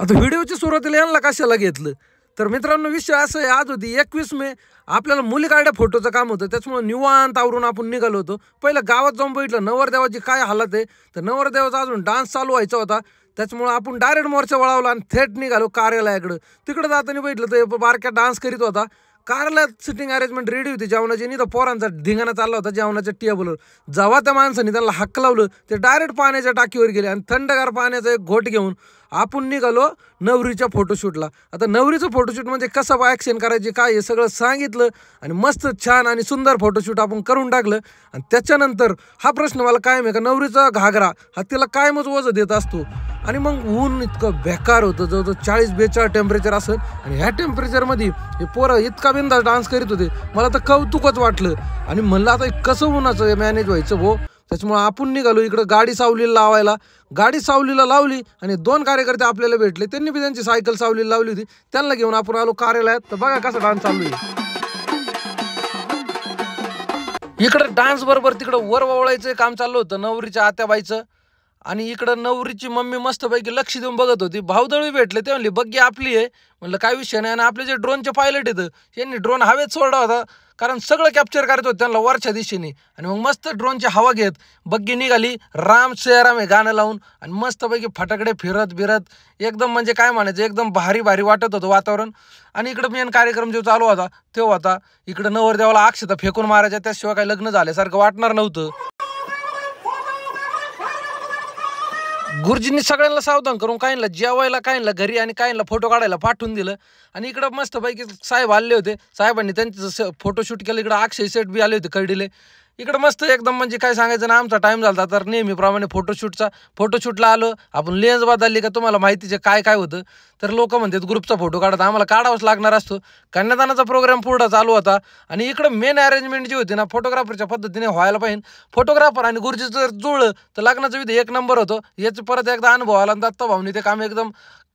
आता व्हिडिओची सुरुवातीला यांना कशाला घेतलं तर मित्रांनो, विषय असं आहे, आज होती 21 मे. आपल्याला मुली काढ्या फोटोचं काम होतं, त्याच्यामुळे निवांत आवरून आपण निघालो होतो. पहिलं गावात जाऊन बघितलं नवरदेवाची काय हालत आहे. तर नवरदेवाचा अजून डान्स चालू व्हायचा होता, त्याच्यामुळे आपण डायरेक्ट मोर्चा वळवला आणि थेट निघालो कार्यालयाकडं. तिकडं जाताना बघितलं तर बारक्या डान्स करीत होता. कार्यालयात सिटिंग अरेंजमेंट रेडी होती जेवणाची, नाही तर पोरांचा धिंगाणा चालला होता जेवणाच्या टेबलवर. जेव्हा त्या माणसाने त्यांना हक्क लावलं ते डायरेक्ट पाण्याच्या टाकीवर गेले आणि थंडगार पाण्याचा एक घोट घेऊन आपण निघालो नवरीच्या फोटोशूटला. आता नवरीचं फोटोशूट म्हणजे कसं ॲक्शन करायची काय हे सगळं सांगितलं आणि मस्त छान आणि सुंदर फोटोशूट आपण करून टाकलं. आणि त्याच्यानंतर हा प्रश्न मला कायम आहे का, नवरीचा घागरा हा तिला कायमच वजन देत असतो. आणि मग ऊन इतकं बेकार होतं, जवळजवळ 40-42 टेम्परेचर असेल. आणि ह्या टेम्परेचरमध्ये हे पोरं इतका बिंदास डान्स करीत होते, मला तर कौतुकच वाटलं. आणि म्हणलं आता कसं उन्हाचं मॅनेज व्हायचं भो. त्याच्यामुळे आपण निघालो इकडं गाडी सावलीला लावायला. गाडी सावलीला लावली आणि 2 कार्यकर्ते आपल्याला भेटले, त्यांनी बी त्यांची सायकल सावलीला लावली होती. त्यांना घेऊन आपण आलो कार्यालयात. तर बघा कसा डान्स चालू आहे. इकडं डान्स बरोबर तिकडं वर वळायचं काम चाललं होतं नवरीच्या आत्याबाईचं. आणि इकडं नवरीची मम्मी मस्तपैकी लक्ष देऊन बघत होती. भाऊदळी भेटले, ते म्हणले बग्गी आपली आहे. म्हणलं काय विषय नाही. आणि आपले जे ड्रोनचे पायलट येतं यांनी ड्रोन हवेत सोडला होता, कारण सगळं कॅप्चर करत होतं त्यांना वरच्या दिशेने. आणि मग मस्त ड्रोनची हवा घेत बग्गी निघाली राम सियाराम हे गाणं लावून. आणि मस्तपैकी फटाकडे फिरत बिरत एकदम म्हणजे काय म्हणायचं, एकदम भारी भारी वाटत होतं वातावरण. आणि इकडं मेन कार्यक्रम जो चालू होता तो होता इकडं नवरदेवाला अक्षता फेकून मारायच्या, त्याशिवाय काही लग्न झाल्यासारखं वाटणार नव्हतं. गुरुजींनी सगळ्यांना सावधान करून काहींना जेवायला, काहींना घरी आणि काहींना फोटो काढायला पाठवून दिलं. आणि इकडं मस्तपैकी साहेब आले होते, साहेबांनी त्यांचं फोटोशूट केलं. इकडं अक्षय सेठ बी आले होते कळडीले. इकडं मस्त एकदम म्हणजे काय सांगायचं ना, आमचा टाईम झाला तर नेहमीप्रमाणे फोटोशूटला आलो आपण. लेन्स बदलली का तुम्हाला माहितीचे काय काय होतं. तर लोक म्हणतात ग्रुपचा फोटो काढत, आम्हाला काढावाच लागणार असतो. कन्यादानाचा प्रोग्राम पुढं चालू होता. आणि इकडं मेन अरेंजमेंट जी होती ना, फोटोग्राफरच्या पद्धतीने व्हायला पाहिजे. फोटोग्राफर आणि गुरुजीचं जर जुळलं तर लग्नाचं विधी 1 नंबर होतं. याचं परत एकदा अनुभव आला. दत्ता भाऊनी ते काम एकदम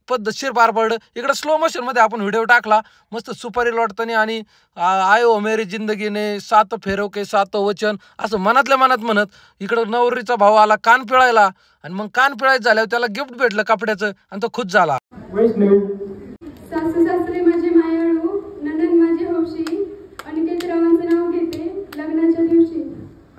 पद्धतशीर पार पडलं. इकडं स्लो मोशनमध्ये आपण व्हिडिओ टाकला मस्त सुपारी लोटताना. आणि आयो मेरी जिंदगीने 7 फेरो के 7 वचन असं मनातल्या मनात म्हणत इकडं नवरीचा भाऊ आला कान पिळायला. आणि मग कान पिळायचं झाल्यावर त्याला गिफ्ट भेटलं कपड्याचं आणि तो खुश झाला. सासू सासरे माझे मायाळू, नणंद माझी हौशी, अनिकेत रावांचं नाव घेते लग्नाच्या दिवशी.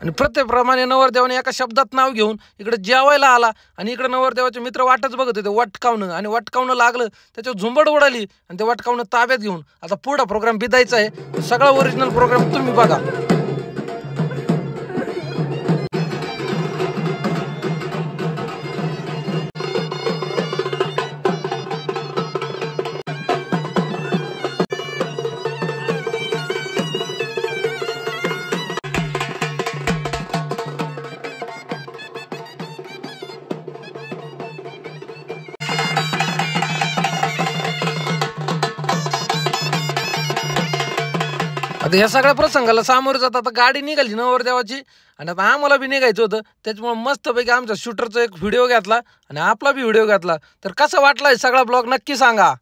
आणि प्रत्येकप्रमाणे नवरदेवाने एका शब्दात नाव घेऊन इकडे जेवायला आला. आणि इकडे नवरदेवाचे मित्र वाटच बघत होते वटकावणं. आणि वटकावणं लागलं त्याच्यावर झुंबड उडाली आणि ते वटकावणं ताब्यात घेऊन आता पुढा प्रोग्राम बिदायचा आहे. सगळा ओरिजिनल प्रोग्राम तुम्ही बघा. आता या सगळ्या प्रसंगाला सामोरं जात आता गाडी निघाली नवरदेवाची. आणि आता आम्हाला बी निघायचं होतं, त्याच्यामुळे मस्तपैकी आमच्या शूटरचा एक व्हिडिओ घेतला आणि आपला बी व्हिडिओ घेतला. तर कसा वाटला सगळा ब्लॉग नक्की सांगा.